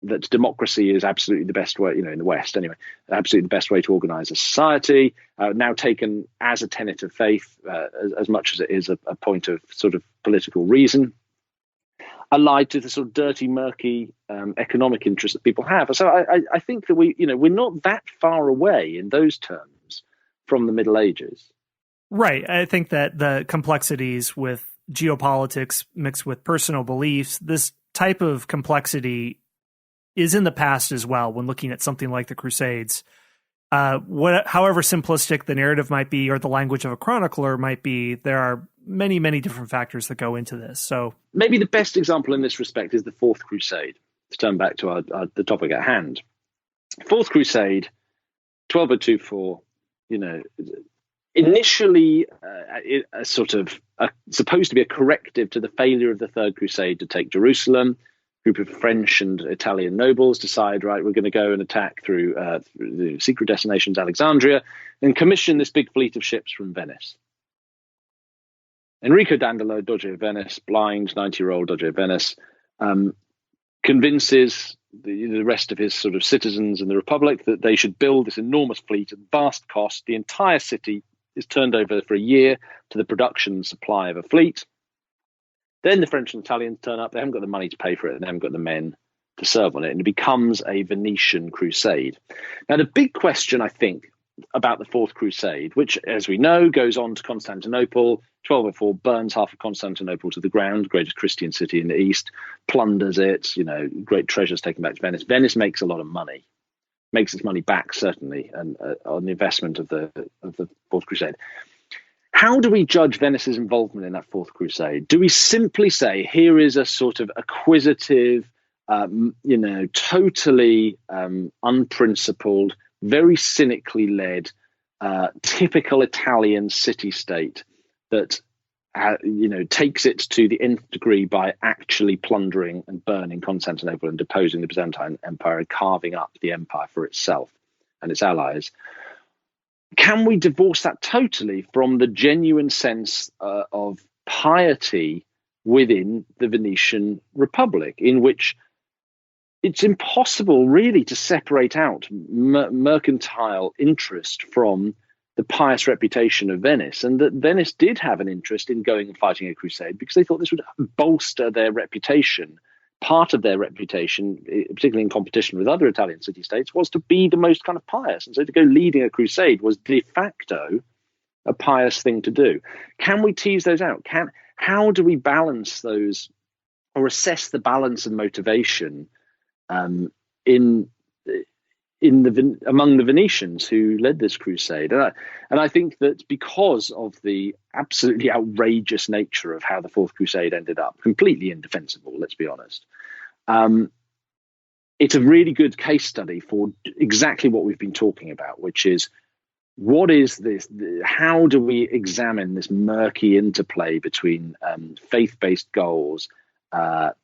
that democracy is absolutely the best way, in the West anyway, absolutely the best way to organize a society, now taken as a tenet of faith, as much as it is a point of sort of political reason, allied to the sort of dirty, murky economic interests that people have. So I think that we're not that far away in those terms from the Middle Ages. Right. I think that the complexities with geopolitics mixed with personal beliefs, this type of complexity is in the past as well when looking at something like the Crusades. However simplistic the narrative might be or the language of a chronicler might be, there are many, many different factors that go into this. So maybe the best example in this respect is the Fourth Crusade, to turn back to the topic at hand. Fourth Crusade, 1202-4, initially supposed to be a corrective to the failure of the Third Crusade to take Jerusalem. A group of French and Italian nobles decide, right, we're going to go and attack through the secret destinations, Alexandria, and commission this big fleet of ships from Venice. Enrico Dandolo, Doge of Venice, blind 90-year-old Doge of Venice, convinces the rest of his sort of citizens in the Republic that they should build this enormous fleet at vast cost. The entire city is turned over for a year to the production and supply of a fleet. Then the French and Italians turn up. They haven't got the money to pay for it, and they haven't got the men to serve on it, and it becomes a Venetian crusade. Now, the big question, I think, about the Fourth Crusade, which, as we know, goes on to Constantinople, 1204, burns half of Constantinople to the ground, greatest Christian city in the East, plunders it, great treasures taken back to Venice. Venice makes a lot of money, makes its money back, certainly, and on the investment of the Fourth Crusade. How do we judge Venice's involvement in that Fourth Crusade? Do we simply say, here is a sort of acquisitive, totally unprincipled, very cynically led, typical Italian city-state that, takes it to the nth degree by actually plundering and burning Constantinople and deposing the Byzantine Empire and carving up the empire for itself and its allies? Can we divorce that totally from the genuine sense of piety within the Venetian Republic, in which it's impossible really to separate out mercantile interest from the pious reputation of Venice, and that Venice did have an interest in going and fighting a crusade because they thought this would bolster their reputation. Part of their reputation, particularly in competition with other Italian city-states, was to be the most kind of pious. And so to go leading a crusade was de facto a pious thing to do. Can we tease those out? How do we balance those or assess the balance of motivation among the Venetians who led this crusade? And I think that because of the absolutely outrageous nature of how the Fourth Crusade ended up, completely indefensible, let's be honest, it's a really good case study for exactly what we've been talking about, which is, what is this? How do we examine this murky interplay between faith-based goals,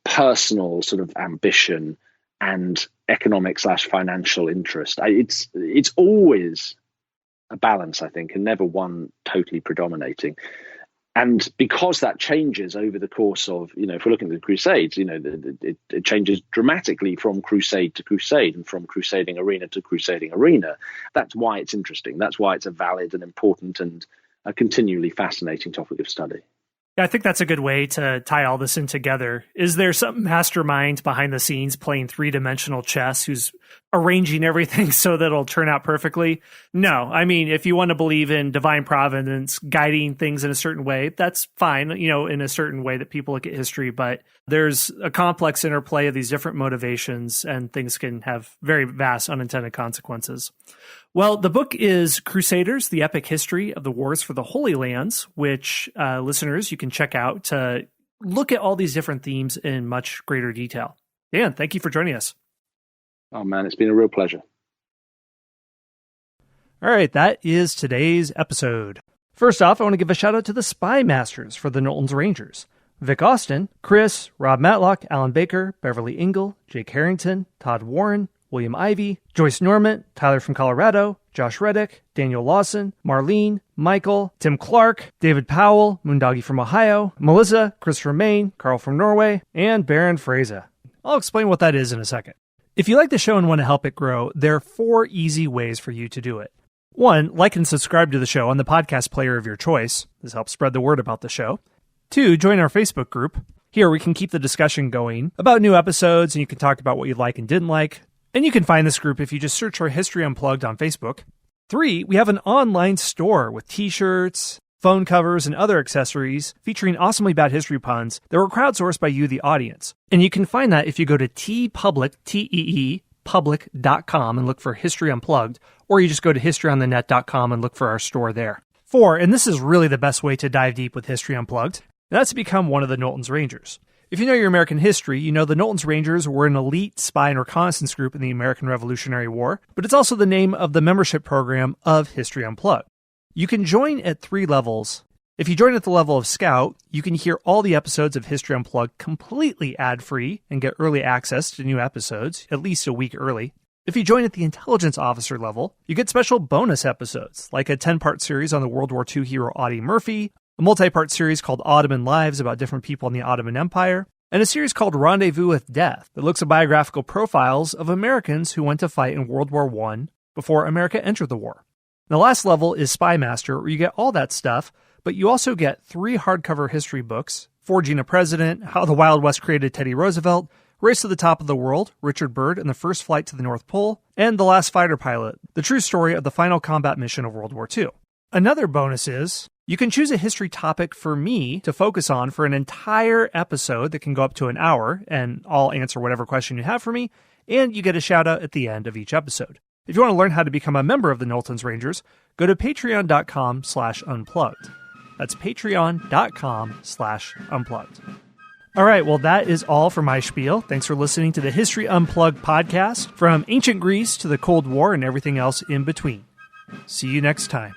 personal sort of ambition, and economic/financial interest? It's always a balance, I think, and never one totally predominating. And because that changes over the course of, if we're looking at the Crusades, it changes dramatically from crusade to crusade and from crusading arena to crusading arena. That's why it's interesting. That's why it's a valid and important and a continually fascinating topic of study. Yeah, I think that's a good way to tie all this in together. Is there some mastermind behind the scenes playing three-dimensional chess who's arranging everything so that it'll turn out perfectly? No. I mean, if you want to believe in divine providence guiding things in a certain way, that's fine, in a certain way that people look at history. But there's a complex interplay of these different motivations, and things can have very vast unintended consequences. Well, the book is Crusaders, the Epic History of the Wars for the Holy Lands, which listeners, you can check out to look at all these different themes in much greater detail. Dan, thank you for joining us. Oh, man, it's been a real pleasure. All right, that is today's episode. First off, I want to give a shout out to the Spy Masters for the Knowlton's Rangers. Vic Austin, Chris, Rob Matlock, Alan Baker, Beverly Engel, Jake Harrington, Todd Warren, William Ivey, Joyce Norman, Tyler from Colorado, Josh Reddick, Daniel Lawson, Marlene, Michael, Tim Clark, David Powell, Moondoggy from Ohio, Melissa, Christopher Main, Carl from Norway, and Baron Fraser. I'll explain what that is in a second. If you like the show and want to help it grow, there are 4 easy ways for you to do it. 1, like and subscribe to the show on the podcast player of your choice. This helps spread the word about the show. 2, join our Facebook group. Here we can keep the discussion going about new episodes, and you can talk about what you like and didn't like. And you can find this group if you just search for History Unplugged on Facebook. 3, we have an online store with t-shirts, phone covers, and other accessories featuring awesomely bad history puns that were crowdsourced by you, the audience. And you can find that if you go to public.com and look for History Unplugged, or you just go to historyonthenet.com and look for our store there. 4, and this is really the best way to dive deep with History Unplugged, and that's to become one of the Knowlton's Rangers. If you know your American history, you know the Knowlton's Rangers were an elite spy and reconnaissance group in the American Revolutionary War, but it's also the name of the membership program of History Unplugged. You can join at 3 levels. If you join at the level of Scout, you can hear all the episodes of History Unplugged completely ad-free and get early access to new episodes, at least a week early. If you join at the Intelligence Officer level, you get special bonus episodes, like a 10-part series on the World War II hero Audie Murphy, a multi-part series called Ottoman Lives about different people in the Ottoman Empire, and a series called Rendezvous with Death that looks at biographical profiles of Americans who went to fight in World War I before America entered the war. The last level is Spy Master, where you get all that stuff, but you also get 3 hardcover history books, Forging a President, How the Wild West Created Teddy Roosevelt, Race to the Top of the World, Richard Byrd and the First Flight to the North Pole, and The Last Fighter Pilot, the true story of the final combat mission of World War II. Another bonus is, you can choose a history topic for me to focus on for an entire episode that can go up to an hour, and I'll answer whatever question you have for me, and you get a shout out at the end of each episode. If you want to learn how to become a member of the Knowlton's Rangers, go to patreon.com/unplugged. That's patreon.com/unplugged. All right, well, that is all for my spiel. Thanks for listening to the History Unplugged podcast, from ancient Greece to the Cold War and everything else in between. See you next time.